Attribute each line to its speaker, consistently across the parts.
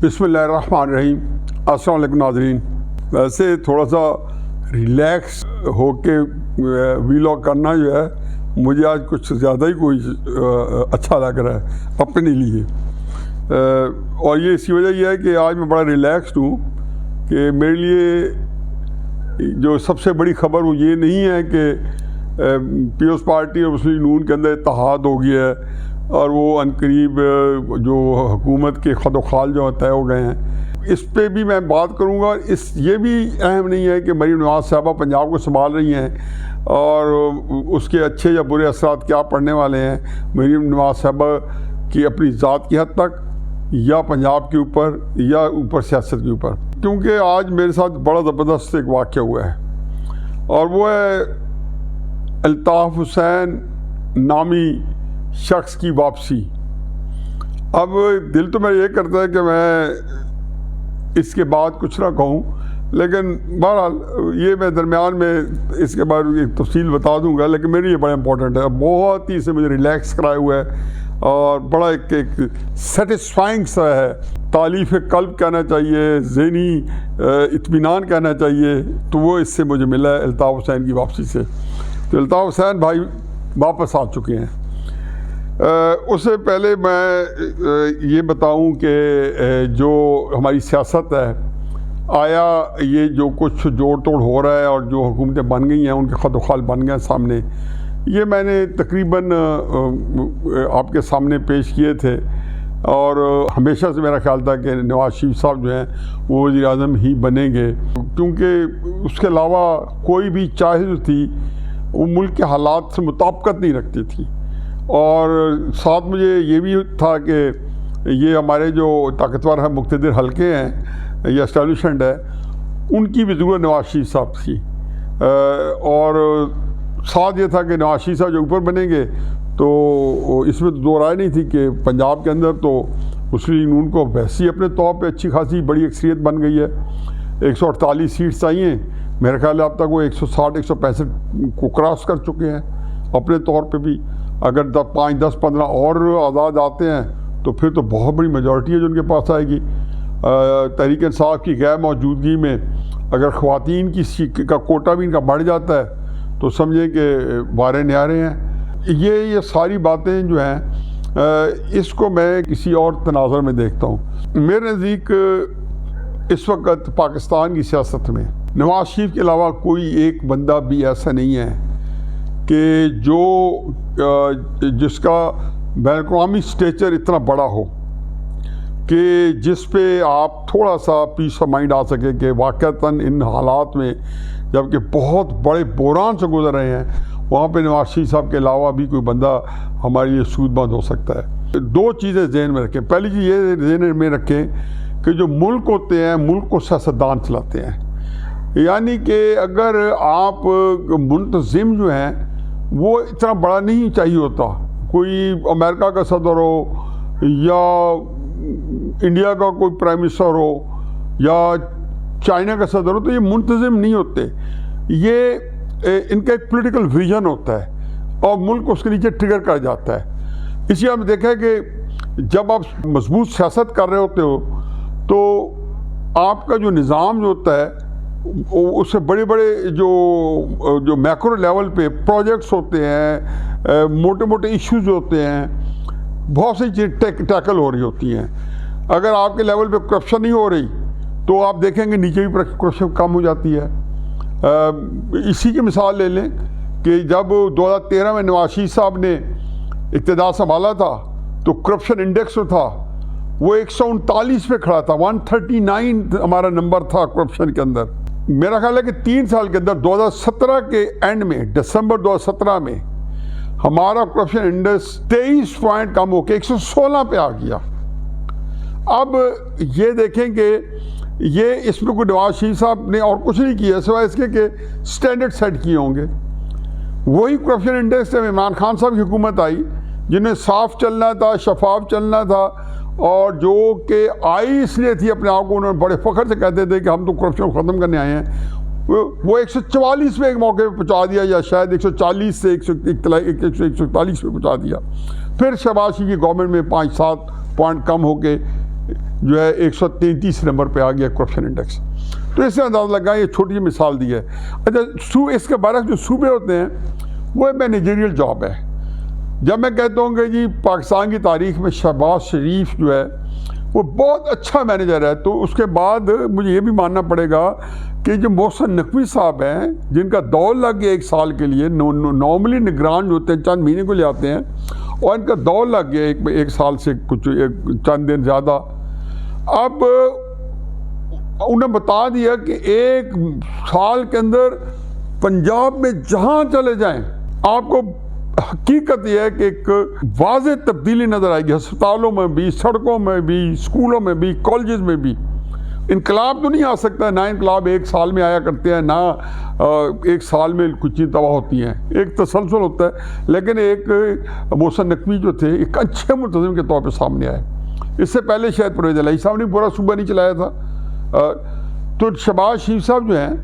Speaker 1: بسم اللہ الرحمن الرحیم۔ السلام علیکم ناظرین۔ ویسے تھوڑا سا ریلیکس ہو کے ویلاگ کرنا جو ہے مجھے آج کچھ زیادہ ہی کوئی اچھا لگ رہا ہے اپنے لیے، اور یہ اسی وجہ یہ ہے کہ آج میں بڑا ریلیکسڈ ہوں کہ میرے لیے جو سب سے بڑی خبر وہ یہ نہیں ہے کہ پیپلز پارٹی اور مسلم نون کے اندر اتحاد ہو گیا ہے اور وہ عنقریب جو حکومت کے خد و خال جو طے ہو گئے ہیں، اس پہ بھی میں بات کروں گا۔ یہ بھی اہم نہیں ہے کہ مریم نواز صاحبہ پنجاب کو سنبھال رہی ہیں اور اس کے اچھے یا برے اثرات کیا پڑنے والے ہیں مریم نواز صاحبہ کی اپنی ذات کی حد تک، یا پنجاب کے اوپر، یا اوپر سیاست کے اوپر، کیونکہ آج میرے ساتھ بڑا زبردست ایک واقعہ ہوا ہے، اور وہ ہے الطاف حسین نامی شخص کی واپسی۔ اب دل تو میرا یہ کرتا ہے کہ میں اس کے بعد کچھ نہ کہوں، لیکن بہرحال یہ میں درمیان میں اس کے بارے میں تفصیل بتا دوں گا، لیکن میرے لیے بڑا امپورٹنٹ ہے، بہت ہی اسے مجھے ریلیکس کرایا ہوا ہے اور بڑا ایک سیٹسفائنگ سا ہے۔ تالیف قلب کہنا چاہیے، ذہنی اطمینان کہنا چاہیے، تو وہ اس سے مجھے ملا ہے الطاف حسین کی واپسی سے۔ تو الطاف حسین بھائی واپس آ چکے ہیں۔ اس سے پہلے میں یہ بتاؤں کہ جو ہماری سیاست ہے، آیا یہ جو کچھ جوڑ توڑ ہو رہا ہے اور جو حکومتیں بن گئی ہیں ان کے خد و خال بن گئے ہیں سامنے، یہ میں نے تقریباً آپ کے سامنے پیش کیے تھے، اور ہمیشہ سے میرا خیال تھا کہ نواز شریف صاحب جو ہیں وہ وزیر اعظم ہی بنیں گے، کیونکہ اس کے علاوہ کوئی بھی چاہے تھی وہ ملک کے حالات سے مطابقت نہیں رکھتی تھی۔ اور ساتھ مجھے یہ بھی تھا کہ یہ ہمارے جو طاقتور ہیں مقتدر حلقے ہیں یا اسٹیبلشمنٹ ہے، ان کی بھی ضرورت نواز شریف صاحب تھی، اور ساتھ یہ تھا کہ نواز شریف صاحب جو اوپر بنیں گے تو اس میں دو رائے نہیں تھی کہ پنجاب کے اندر تو مسلم نون کو ویسی اپنے طور پہ اچھی خاصی بڑی اکثریت بن گئی ہے، 148 سیٹس آئی ہیں، میرے خیال ہے اب تک وہ 160 165 کو کراس کر چکے ہیں اپنے طور پہ بھی۔ اگر 5 10 15 اور آزاد آتے ہیں تو پھر تو بہت بڑی میجورٹی ہے جو ان کے پاس آئے گی۔ تحریک انصاف کی غیر موجودگی میں اگر خواتین کی کا کوٹا بھی ان کا بڑھ جاتا ہے تو سمجھیں کہ بارے نیارے ہیں۔ یہ ساری باتیں جو ہیں اس کو میں کسی اور تناظر میں دیکھتا ہوں۔ میرے نزدیک اس وقت پاکستان کی سیاست میں نواز شریف کے علاوہ کوئی ایک بندہ بھی ایسا نہیں ہے کہ جس کا بین الاقوامی اسٹیچر اتنا بڑا ہو کہ جس پہ آپ تھوڑا سا پیس آف مائنڈ آ سکے کہ واقعتاً ان حالات میں جبکہ بہت بڑے بحران سے گزر رہے ہیں، وہاں پہ نواز شریف صاحب کے علاوہ بھی کوئی بندہ ہمارے لیے سود مند ہو سکتا ہے۔ دو چیزیں ذہن میں رکھیں۔ پہلی چیز یہ ذہن میں رکھیں کہ جو ملک ہوتے ہیں، ملک کو سیاستدان چلاتے ہیں، یعنی کہ اگر آپ منتظم جو ہیں وہ اتنا بڑا نہیں چاہیے ہوتا، کوئی امریکہ کا صدر ہو یا انڈیا کا کوئی پرائم منسٹر ہو یا چائنا کا صدر ہو، تو یہ منتظم نہیں ہوتے، یہ ان کا ایک پولیٹیکل ویژن ہوتا ہے اور ملک اس کے نیچے ٹریگر کر جاتا ہے۔ اسی آپ نے دیکھا ہے کہ جب آپ مضبوط سیاست کر رہے ہوتے ہو تو آپ کا جو نظام جو ہوتا ہے اس سے بڑے بڑے جو میکرو لیول پہ پروجیکٹس ہوتے ہیں، موٹے موٹے ایشوز ہوتے ہیں، بہت سی چیزیں ٹیکل ہو رہی ہوتی ہیں۔ اگر آپ کے لیول پہ کرپشن نہیں ہو رہی تو آپ دیکھیں گے نیچے بھی کرپشن کم ہو جاتی ہے۔ اسی کی مثال لے لیں کہ جب 2013 میں نواز شریف صاحب نے اقتدار سنبھالا تھا تو کرپشن انڈیکس جو تھا وہ 139 پہ کھڑا تھا، 139 ہمارا نمبر تھا کرپشن کے اندر۔ میرا خیال ہے کہ 3 سال کے اندر 2017 کے اینڈ میں، دسمبر 2017 میں ہمارا کرپشن انڈیکس 23 پوائنٹ کم ہو کے 116 پہ آ گیا۔ اب یہ دیکھیں کہ یہ اس میں کوئی نواز شریف صاحب نے اور کچھ نہیں کیا سوائے اس کے کہ سٹینڈرڈ سیٹ کیے ہوں گے۔ وہی کرپشن انڈیکس سے عمران خان صاحب کی حکومت آئی جنہیں صاف چلنا تھا، شفاف چلنا تھا، اور جو کہ آئی اس لیے تھی اپنے آپ کو انہوں نے بڑے فخر سے کہتے تھے کہ ہم تو کرپشن کو ختم کرنے آئے ہیں، وہ 144 پہ ایک موقع پہ پہنچا دیا، یا شاید 140 سے 141 پہ پہنچا دیا۔ پھر شہباز شریف کی گورنمنٹ میں 5-7 پوائنٹ کم ہو کے جو ہے 133 نمبر پہ آ گیا کرپشن انڈیکس. تو اس سے اندازہ لگا, یہ چھوٹی سی مثال دی ہے. اچھا اس کے برعکس جو صوبے ہوتے ہیں وہ مینیجریل جاب ہے. جب میں کہتا ہوں کہ جی پاکستان کی تاریخ میں شہباز شریف جو ہے وہ بہت اچھا مینیجر ہے, تو اس کے بعد مجھے یہ بھی ماننا پڑے گا کہ جو محسن نقوی صاحب ہیں جن کا دور لگ گیا 1 سال کے لیے, نارملی نگران جو ہوتے ہیں چند مہینے کو لے آتے ہیں, اور ان کا دور لگ گیا 1 سال سے کچھ چند دن زیادہ. اب انہیں بتا دیا کہ 1 سال کے اندر پنجاب میں جہاں چلے جائیں آپ کو حقیقت یہ ہے کہ ایک واضح تبدیلی نظر آئے گی, ہسپتالوں میں بھی, سڑکوں میں بھی, اسکولوں میں بھی, کالجز میں بھی. انقلاب تو نہیں آ سکتا, نہ انقلاب 1 سال میں آیا کرتے ہیں, نہ 1 سال میں کچھ چیز تباہ ہوتی ہیں, ایک تسلسل ہوتا ہے. لیکن ایک محسن نقوی جو تھے ایک اچھے منتظم کے طور پہ سامنے آئے. اس سے پہلے شاید پرویز الہی صاحب نے پورا صوبہ نہیں چلایا تھا. تو شہباز شریف صاحب جو ہیں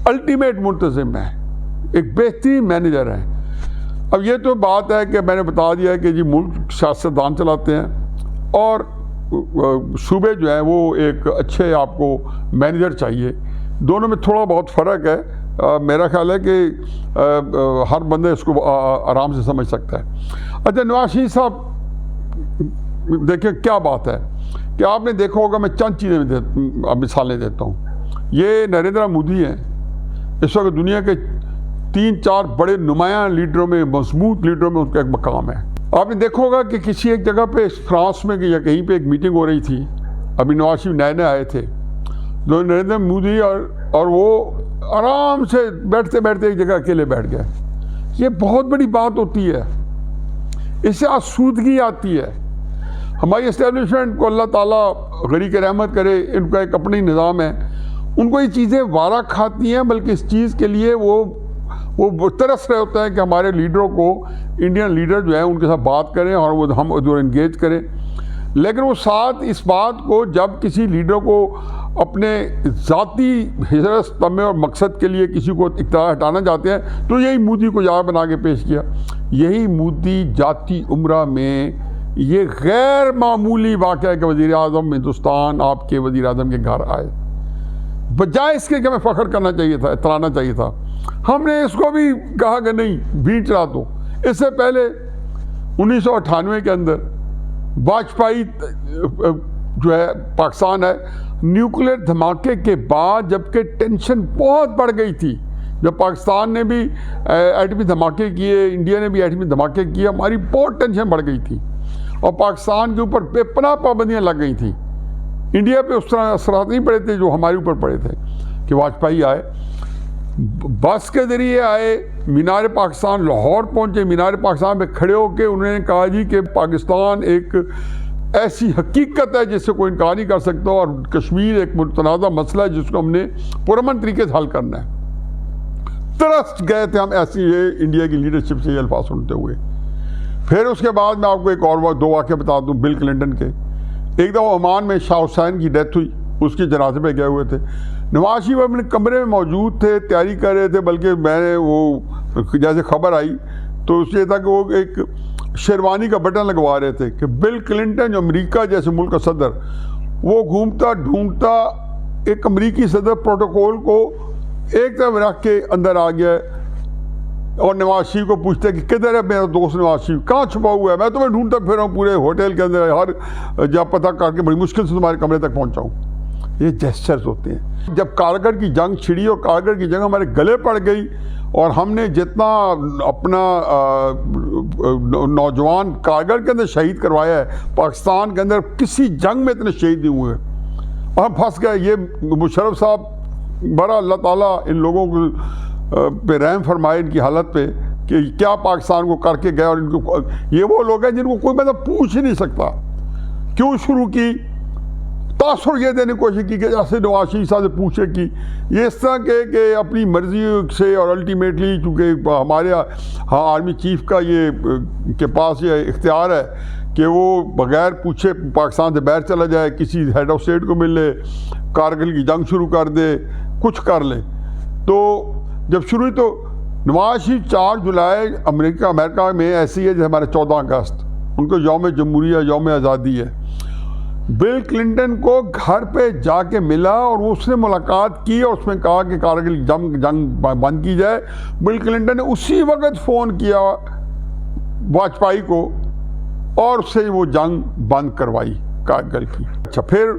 Speaker 1: الٹیمیٹ منتظم ہیں, ایک بہترین مینیجر ہیں. اب یہ تو بات ہے کہ میں نے بتا دیا کہ جی ملک سیاستدان چلاتے ہیں اور صوبے جو ہیں وہ ایک اچھے آپ کو مینیجر چاہیے. دونوں میں تھوڑا بہت فرق ہے. میرا خیال ہے کہ ہر بندہ اس کو آرام سے سمجھ سکتا ہے. اچھا نواز شریف صاحب دیکھیں کیا بات ہے کہ آپ نے دیکھا ہوگا, میں چند چیزیں مثالیں دیتا ہوں. یہ نریندر مودی ہیں, اس وقت دنیا کے 3-4 بڑے نمایاں لیڈروں میں, مضبوط لیڈروں میں ان کا ایک مقام ہے. آپ نے دیکھا ہوگا کہ کسی ایک جگہ پہ فرانس میں یا کہیں پہ ایک میٹنگ ہو رہی تھی, ابھی نواز شریف نئے آئے تھے, جو نریندر مودی اور وہ آرام سے بیٹھتے بیٹھتے ایک جگہ اکیلے بیٹھ گئے. یہ بہت بڑی بات ہوتی ہے, اس سے آسودگی آتی ہے. ہماری اسٹیبلشمنٹ کو اللہ تعالیٰ غریق رحمت کرے, ان کا ایک اپنی نظام ہے, ان کو یہ چیزیں وارہ کھاتی ہیں, بلکہ اس چیز کے لیے وہ ترس رہے ہوتے ہیں کہ ہمارے لیڈروں کو, انڈین لیڈر جو ہیں ان کے ساتھ بات کریں اور وہ ہم ادھر انگیج کریں. لیکن وہ ساتھ اس بات کو جب کسی لیڈر کو اپنے ذاتی حرص طمع اور مقصد کے لیے کسی کو اقتدار ہٹانا چاہتے ہیں تو یہی مودی کو یار بنا کے پیش کیا. یہی مودی جاتی عمرہ میں یہ غیر معمولی واقعہ ہے کہ وزیر اعظم ہندوستان آپ کے وزیر اعظم کے گھر آئے, بجائے اس کے کہ ہمیں فخر کرنا چاہیے تھا, اترانا چاہیے تھا. ہم نے اس کو بھی کہا کہ نہیں بھیڑ چلا دو. اس سے پہلے 1998 کے اندر واجپئی جو ہے پاکستان ہے, نیوکلیر دھماکے کے بعد جبکہ ٹینشن بہت بڑھ گئی تھی, جب پاکستان نے بھی ایٹمی دھماکے کیے, انڈیا نے بھی ایٹمی دھماکے کیے, ہماری بہت ٹینشن بڑھ گئی تھی اور پاکستان کے اوپر بے پناہ پابندیاں لگ گئی تھیں. انڈیا پہ اس طرح اثرات نہیں پڑے تھے جو ہمارے اوپر پڑے تھے کہ واجپئی آئے, بس کے ذریعے آئے, مینار پاکستان لاہور پہنچے, مینار پاکستان پہ کھڑے ہو کے انہوں نے کہا جی کہ پاکستان ایک ایسی حقیقت ہے جس سے کوئی انکار نہیں کر سکتا, اور کشمیر ایک متنازع مسئلہ ہے جس کو ہم نے پرامن طریقے سے حل کرنا ہے. ترس گئے تھے ہم ایسی یہ انڈیا کی لیڈرشپ سے یہ الفاظ سنتے ہوئے. پھر اس کے بعد میں آپ کو ایک اور 2 واقعہ بتا دوں بل کلنٹن کے. ایک دفعہ عمان میں شاہ حسین کی ڈیتھ ہوئی, اس کے جنازے پہ گئے ہوئے تھے. نواز شریف اپنے کمرے میں موجود تھے, تیاری کر رہے تھے, بلکہ میں نے وہ جیسے خبر آئی تو اس یہ تھا کہ وہ ایک شیروانی کا بٹن لگوا رہے تھے کہ بل کلنٹن جو امریکہ جیسے ملک کا صدر, وہ گھومتا ڈھونڈتا ایک امریکی صدر پروٹوکول کو ایک طرف رکھ کے اندر آ گیا اور نواز شریف کو پوچھتے کہ کدھر ہے میرا دوست نواز شریف, کہاں چھپا ہوا ہے, میں تمہیں ڈھونڈتا پھر رہا ہوں پورے ہوٹل کے اندر, ہر جب پتہ کر کے بڑی مشکل سے تمہارے کمرے تک پہنچا ہوں. یہ جیسچرز ہوتے ہیں. جب کارگل کی جنگ چھڑی اور کارگل کی جنگ ہمارے گلے پڑ گئی اور ہم نے جتنا اپنا نوجوان کارگل کے اندر شہید کروایا ہے, پاکستان کے اندر کسی جنگ میں اتنے شہید نہیں ہوئے, اور ہم پھنس گئے. یہ مشرف صاحب بڑا اللہ تعالیٰ ان لوگوں کو پہ رحم فرمائے ان کی حالت پہ کہ کیا پاکستان کو کر کے گئے, اور ان کو یہ وہ لوگ ہیں جن کو کوئی مطلب پوچھ ہی نہیں سکتا کیوں شروع کی. تاثر یہ دینے کی کوشش کی کہ جیسے نواز شریف صاحب سے پوچھے کی یہ اس طرح کہ اپنی مرضی سے, اور الٹیمیٹلی چونکہ ہمارے آرمی چیف کا یہ کے پاس یہ اختیار ہے کہ وہ بغیر پوچھے پاکستان سے باہر چلا جائے, کسی ہیڈ آف اسٹیٹ کو مل لے, کارگل کی جنگ شروع کر دے, کچھ کر لے. تو جب شروع ہوئی تو نواز شریف 4 جولائی امریکہ میں ایسی ہے جیسے ہمارے 14 اگست, ان کو یوم جمہوریہ, یوم آزادی ہے. بل کلنٹن کو گھر پہ جا کے ملا اور اس نے ملاقات کی اور اس میں کہا کہ کارگل جنگ بند کی جائے. بل کلنٹن نے اسی وقت فون کیا واجپئی کو اور اس سے وہ جنگ بند کروائی کارگل کی. اچھا پھر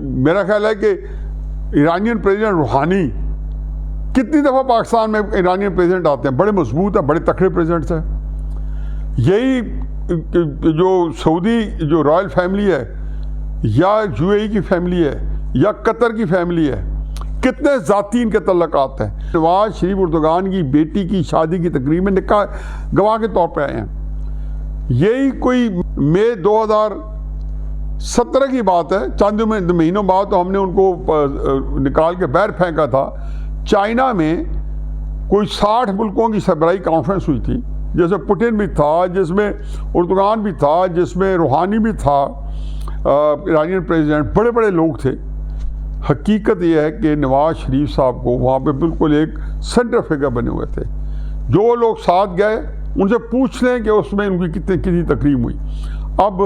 Speaker 1: میرا خیال ہے کہ ایرانین پریزیڈنٹ روحانی کتنی دفعہ پاکستان میں ایرانین پریزیڈنٹ آتے ہیں, بڑے مضبوط ہیں, بڑے تکڑے پریزیڈنٹس ہیں. یہی جو سعودی جو رائل فیملی ہے یا یو اے ای کی فیملی ہے یا قطر کی فیملی ہے, کتنے ذاتی ان کے تعلقات ہیں. نواز شریف اردگان کی بیٹی کی شادی کی تقریب میں نکاح گواہ کے طور پہ آئے ہیں. یہی کوئی مئی 2017 کی بات ہے, چند مہینوں بعد تو ہم نے ان کو نکال کے باہر پھینکا تھا. چائنا میں کوئی 60 ملکوں کی سربراہی کانفرنس ہوئی تھی, جس میں پوٹن بھی تھا, جس میں اردگان بھی تھا, جس میں روحانی بھی تھا, ایرانین پریزیڈنٹ, بڑے بڑے لوگ تھے. حقیقت یہ ہے کہ نواز شریف صاحب کو وہاں پہ بالکل ایک سینٹر فگر بنے ہوئے تھے. جو لوگ ساتھ گئے ان سے پوچھ لیں کہ اس میں ان کی کتنی تقریب ہوئی. اب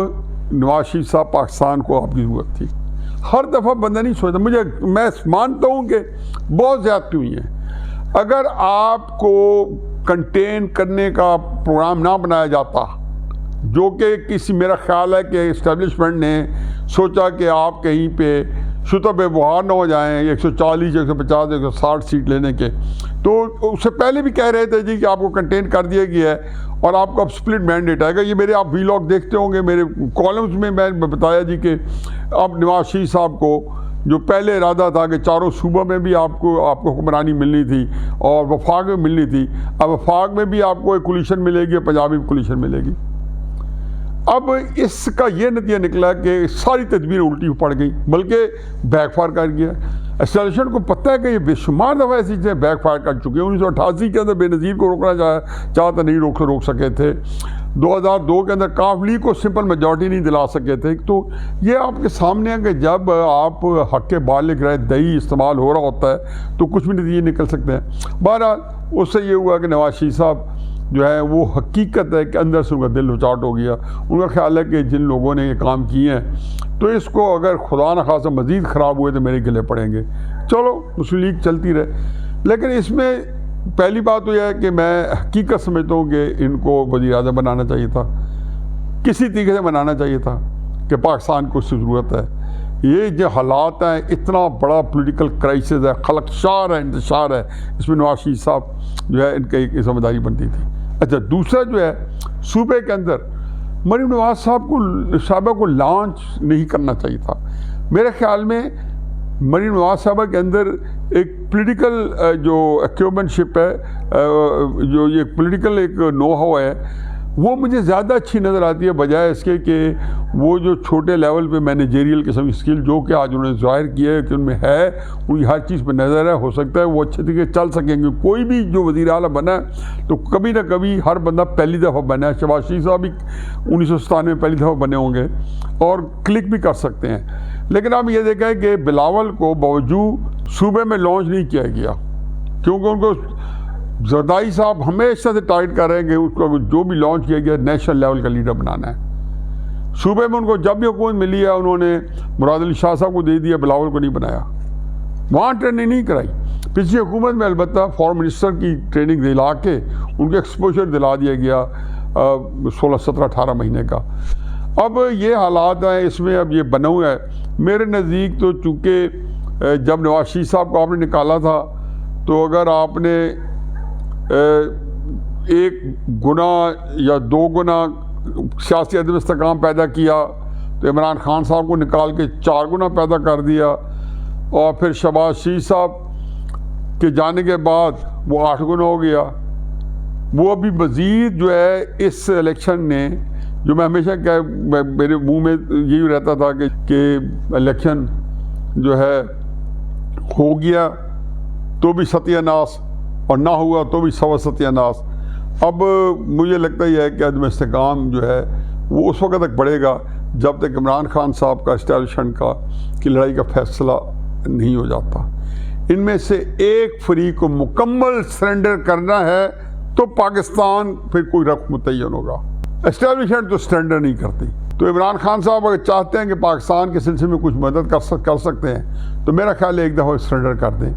Speaker 1: نواز شریف صاحب پاکستان کو آپ کی ضرورت تھی. ہر دفعہ بندہ نہیں سوچتا, میں مانتا ہوں کہ بہت زیادتی ہوئی ہیں. اگر آپ کو کنٹین کرنے کا پروگرام نہ بنایا جاتا, جو کہ میرا خیال ہے کہ اسٹیبلشمنٹ نے سوچا کہ آپ کہیں پہ شتر بے بہار نہ ہو جائیں 140 150 160 سیٹ لینے کے, تو اس سے پہلے بھی کہہ رہے تھے جی کہ آپ کو کنٹین کر دیا گیا ہے اور آپ کو اب سپلٹ مینڈیٹ آئے گا. یہ میرے آپ ویلاگ دیکھتے ہوں گے, میرے کالمز میں بتایا جی کہ اب نواز شریف صاحب کو جو پہلے ارادہ تھا کہ چاروں صوبوں میں بھی آپ کو حکمرانی ملنی تھی اور وفاق میں ملنی تھی, اب وفاق میں بھی آپ کو ایک کولیشن ملے گی, پنجاب میں کولیشن ملے گی. اب اس کا یہ نتیجہ نکلا کہ ساری تدبیر الٹی پڑ گئی, بلکہ بیک فائر کر گیا. اسٹیبلشمنٹ کو پتہ ہے کہ یہ بے شمار دفعہ ایسی چیزیں بیک فائر کر چکی ہیں. 1988 کے اندر بے نظیر کو روکنا چاہتا نہیں روک سکے تھے. 2002 کے اندر کاف لیگ کو سمپل میجورٹی نہیں دلا سکے تھے. تو یہ آپ کے سامنے ہے کہ جب آپ حق بالغ رائے دہی استعمال ہو رہا ہوتا ہے تو کچھ بھی نتیجے نکل سکتے ہیں. بہرحال اس سے یہ ہوا کہ نواز شریف صاحب جو ہے وہ حقیقت ہے کہ اندر سے ان کا دل اچاٹ ہو گیا. ان کا خیال ہے کہ جن لوگوں نے یہ کام کیے ہیں تو اس کو اگر خدا نخواستہ مزید خراب ہوئے تو میرے گلے پڑیں گے. چلو مسلم لیگ چلتی رہے, لیکن اس میں پہلی بات تو یہ ہے کہ میں حقیقت سمجھتا ہوں کہ ان کو وزیر اعظم بنانا چاہیے تھا, کسی طریقے سے بنانا چاہیے تھا کہ پاکستان کو اس کی ضرورت ہے. یہ جو حالات ہیں, اتنا بڑا پولیٹیکل کرائسس ہے, خلق شار ہے, انتشار ہے, اس میں نواز شریف صاحب جو ہے ان کی ذمہ داری بنتی تھی. اچھا دوسرا جو ہے صوبے کے اندر مریم نواز صاحبہ کو لانچ نہیں کرنا چاہیے تھا. میرے خیال میں مریم نواز صاحبہ کے اندر ایک پولیٹیکل جو ایکوپمنٹ شپ ہے, جو یہ پولیٹیکل ایک نو ہاؤ ہے, وہ مجھے زیادہ اچھی نظر آتی ہے بجائے اس کے کہ وہ جو چھوٹے لیول پہ مینیجریل قسم کی اسکل جو کہ آج انہوں نے ظاہر کیا ہے کہ ان میں ہے, ان کی ہر چیز پہ نظر ہے. ہو سکتا ہے وہ اچھے طریقے چل سکیں گے. کوئی بھی جو وزیر اعلیٰ بنا ہے تو کبھی نہ کبھی ہر بندہ پہلی دفعہ بنا ہے. شہباز شریف صاحب بھی 1997 میں پہلی دفعہ بنے ہوں گے اور کلک بھی کر سکتے ہیں. لیکن آپ یہ دیکھیں کہ بلاول کو باوجود صوبے میں لانچ نہیں کیا گیا کیونکہ ان کو زردائی صاحب ہمیشہ سے ٹارگٹ کر رہے ہیں کہ اس کو جو بھی لانچ کیا گیا نیشنل لیول کا لیڈر بنانا ہے. صوبے میں ان کو جب بھی حکومت ملی ہے انہوں نے مراد علی شاہ صاحب کو دے دیا, بلاول کو نہیں بنایا. وہاں ٹریننگ نہیں کرائی. پچھلی حکومت میں البتہ فارم منسٹر کی ٹریننگ دلا کے ان کو ایکسپوجر دلا دیا گیا 16 17 18 مہینے کا. اب یہ حالات ہیں, اس میں اب یہ بنا ہوا ہے. میرے نزدیک تو چونکہ جب نواز شریف صاحب کو آپ نے نکالا تھا تو اگر آپ نے ایک گنا یا 2 گنا سیاسی عدم استحکام پیدا کیا تو عمران خان صاحب کو نکال کے 4 گنا پیدا کر دیا, اور پھر شہباز شریف صاحب کے جانے کے بعد وہ 8 گنا ہو گیا. وہ ابھی مزید جو ہے اس الیکشن نے, جو میں ہمیشہ میرے منہ میں یہی رہتا تھا کہ الیکشن جو ہے ہو گیا تو بھی ستیہ ناس اور نہ ہوا تو بھی سوا ستیہ ناس. اب مجھے لگتا ہی ہے کہ عدم استحکام جو ہے وہ اس وقت تک بڑھے گا جب تک عمران خان صاحب کا اسٹیبلشمنٹ کی لڑائی کا فیصلہ نہیں ہو جاتا. ان میں سے ایک فریق کو مکمل سرنڈر کرنا ہے تو پاکستان پھر کوئی رخ متعین ہوگا. اسٹیبلشمنٹ تو سرنڈر نہیں کرتی. تو عمران خان صاحب اگر چاہتے ہیں کہ پاکستان کے سلسلے میں کچھ مدد کر سکتے ہیں تو میرا خیال ہے ایک دفعہ سرنڈر کر دیں.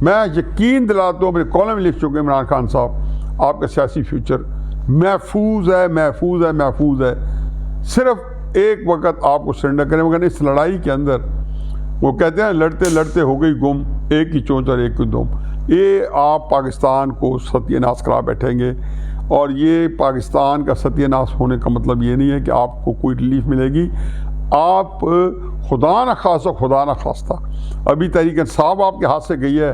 Speaker 1: میں یقین دلاتا ہوں، میرے کالم لکھ چکے عمران خان صاحب، آپ کا سیاسی فیوچر محفوظ ہے، محفوظ ہے، محفوظ ہے. صرف ایک وقت آپ کو سرنڈر کریں، مگر اس لڑائی کے اندر وہ کہتے ہیں لڑتے لڑتے ہو گئی گم، ایک کی چونچ اور ایک کی دم. یہ آپ پاکستان کو ستیہ ناش کرا بیٹھیں گے، اور یہ پاکستان کا ستیہ ناش ہونے کا مطلب یہ نہیں ہے کہ آپ کو کوئی ریلیف ملے گی. آپ خدا نہ خواستہ ابھی تحریک انصاف آپ کے ہاتھ سے گئی ہے،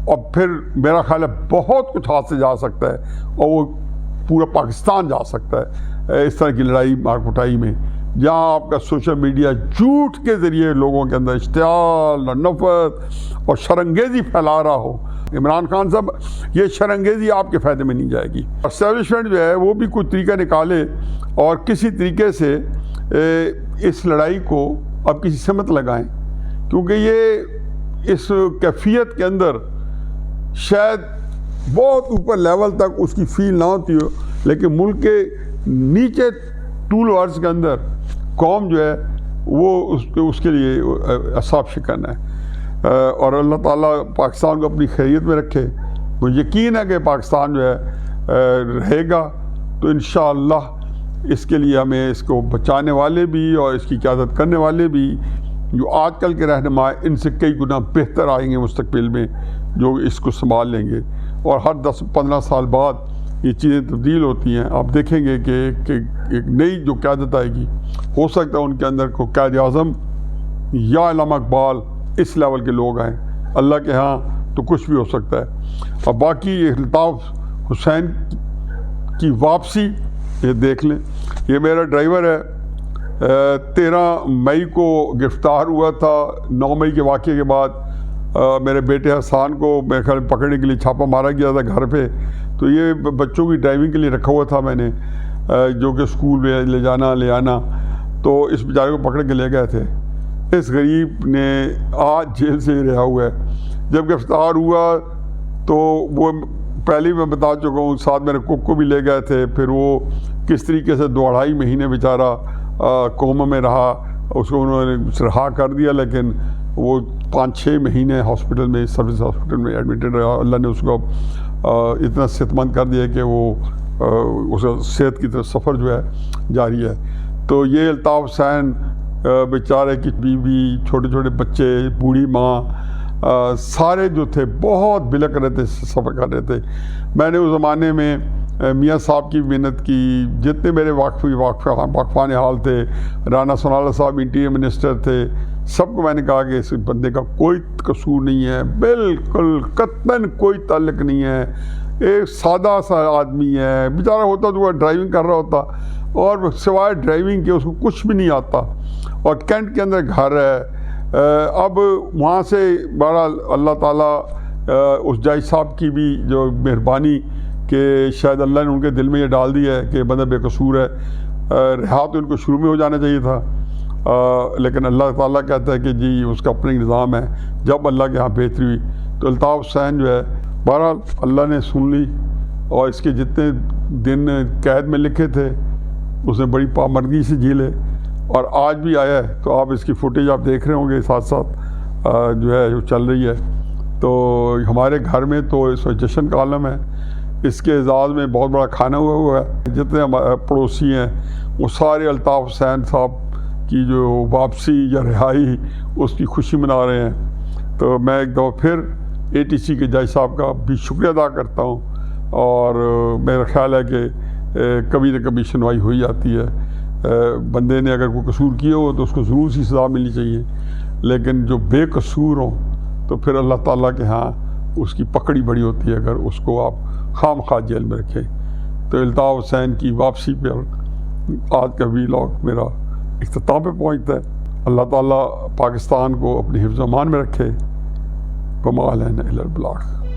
Speaker 1: اور پھر میرا خیال ہے بہت کچھ ہاتھ سے جا سکتا ہے، اور وہ پورا پاکستان جا سکتا ہے اس طرح کی لڑائی مارکوٹائی میں، جہاں آپ کا سوشل میڈیا جھوٹ کے ذریعے لوگوں کے اندر اشتعال اور نفرت اور شرنگیزی پھیلا رہا ہو. عمران خان صاحب، یہ شرنگیزی آپ کے فائدے میں نہیں جائے گی. اسٹیبلشمنٹ جو ہے وہ بھی کوئی طریقہ نکالے اور کسی طریقے سے اس لڑائی کو اب کسی سمت لگائیں، کیونکہ یہ اس کیفیت کے اندر شاید بہت اوپر لیول تک اس کی فیل نہ ہوتی ہو، لیکن ملک کے نیچے ٹول ورز کے اندر قوم جو ہے وہ اس کے لیے اعصاب شکن ہے. اور اللہ تعالیٰ پاکستان کو اپنی خیریت میں رکھے. مجھے یقین ہے کہ پاکستان جو ہے رہے گا، تو انشاءاللہ اس کے لیے ہمیں اس کو بچانے والے بھی اور اس کی قیادت کرنے والے بھی جو آج کل کے رہنما ان سے کئی گنا بہتر آئیں گے مستقبل میں، جو اس کو سنبھال لیں گے. اور ہر 10-15 سال بعد یہ چیزیں تبدیل ہوتی ہیں. آپ دیکھیں گے کہ ایک نئی جو قیادت آئے گی، ہو سکتا ہے ان کے اندر کو قائد اعظم یا علامہ اقبال اس لیول کے لوگ آئیں. اللہ کے ہاں تو کچھ بھی ہو سکتا ہے. اور باقی یہ الطاف حسین کی واپسی، یہ دیکھ لیں. یہ میرا ڈرائیور ہے، 13 مئی کو گرفتار ہوا تھا. 9 مئی کے واقعے کے بعد میرے بیٹے حسان کو میرے خیال پکڑنے کے لیے چھاپا مارا گیا تھا گھر پہ. تو یہ بچوں کی ڈرائیونگ کے لیے رکھا ہوا تھا میں نے، جو کہ اسکول میں لے جانا لے آنا. تو اس بیچارے کو پکڑ کے لے گئے تھے. اس غریب نے آج جیل سے رہا ہوا ہے. جب گرفتار ہوا تو وہ پہلے میں بتا چکا ہوں، ساتھ میرے کوک کو بھی لے گئے تھے. پھر وہ کس طریقے سے 2-2.5 مہینے بیچارہ کوما میں رہا. اس کو انہوں نے رہا کر دیا، لیکن وہ 5-6 مہینے ہاسپٹل میں، سروس ہاسپٹل میں ایڈمیٹڈ رہا. اللہ نے اس کو اتنا صحت مند کر دیا کہ وہ اس صحت کی طرف سفر جو ہے جاری ہے. تو یہ الطاف حسین بیچارے کی بیوی، چھوٹے چھوٹے بچے، بوڑھی ماں، سارے جو تھے بہت بلک رہے تھے، سفر کر رہے تھے. میں نے اس زمانے میں میاں صاحب کی محنت کی، جتنے میرے واقفان حال تھے، رانا سونالا صاحب انٹیریئر منسٹر تھے، سب کو میں نے کہا کہ اس بندے کا کوئی قصور نہیں ہے، بالکل قطعاً کوئی تعلق نہیں ہے، ایک سادہ سا آدمی ہے. بیچارہ ہوتا تو وہ ڈرائیونگ کر رہا ہوتا، اور سوائے ڈرائیونگ کے اس کو کچھ بھی نہیں آتا. اور کینٹ کے اندر گھر ہے. اب وہاں سے بہرحال اللہ تعالیٰ اس جج صاحب کی بھی جو مہربانی کہ شاید اللہ نے ان کے دل میں یہ ڈال دیا ہے کہ بندہ بے قصور ہے. رہا تو ان کو شروع میں ہو جانا چاہیے تھا، لیکن اللہ تعالیٰ کہتا ہے کہ جی اس کا اپنا نظام ہے. جب اللہ کے ہاں بہتری ہوئی تو الطاف حسین جو ہے بہرحال اللہ نے سن لی، اور اس کے جتنے دن قید میں لکھے تھے اس نے بڑی پامردگی سے جھیلے، اور آج بھی آیا ہے. تو آپ اس کی فوٹیج آپ دیکھ رہے ہوں گے ساتھ ساتھ جو ہے جو چل رہی ہے. تو ہمارے گھر میں تو اس وقت جشن کا عالم ہے. اس کے اعزاز میں بہت بڑا کھانا ہوا ہے. جتنے پڑوسی ہیں وہ سارے الطاف حسین صاحب کی جو واپسی یا رہائی اس کی خوشی منا رہے ہیں. تو میں ایک دفعہ پھر ATC کے جج صاحب کا بھی شکریہ ادا کرتا ہوں، اور میرا خیال ہے کہ کبھی نہ کبھی سنوائی ہوئی جاتی ہے. بندے نے اگر کوئی قصور کیا ہو تو اس کو ضرور سی سزا ملنی چاہیے، لیکن جو بے قصور ہوں تو پھر اللہ تعالیٰ کے ہاں اس کی پکڑی بڑی ہوتی ہے اگر اس کو آپ خام خواہ جیل میں رکھیں. تو الطاف حسین کی واپسی پر آج کا ویلاگ میرا اختتام پہ پہنچتا ہے. اللہ تعالیٰ پاکستان کو اپنی حفظ و امان میں رکھے. وما علینا الا البلاغ.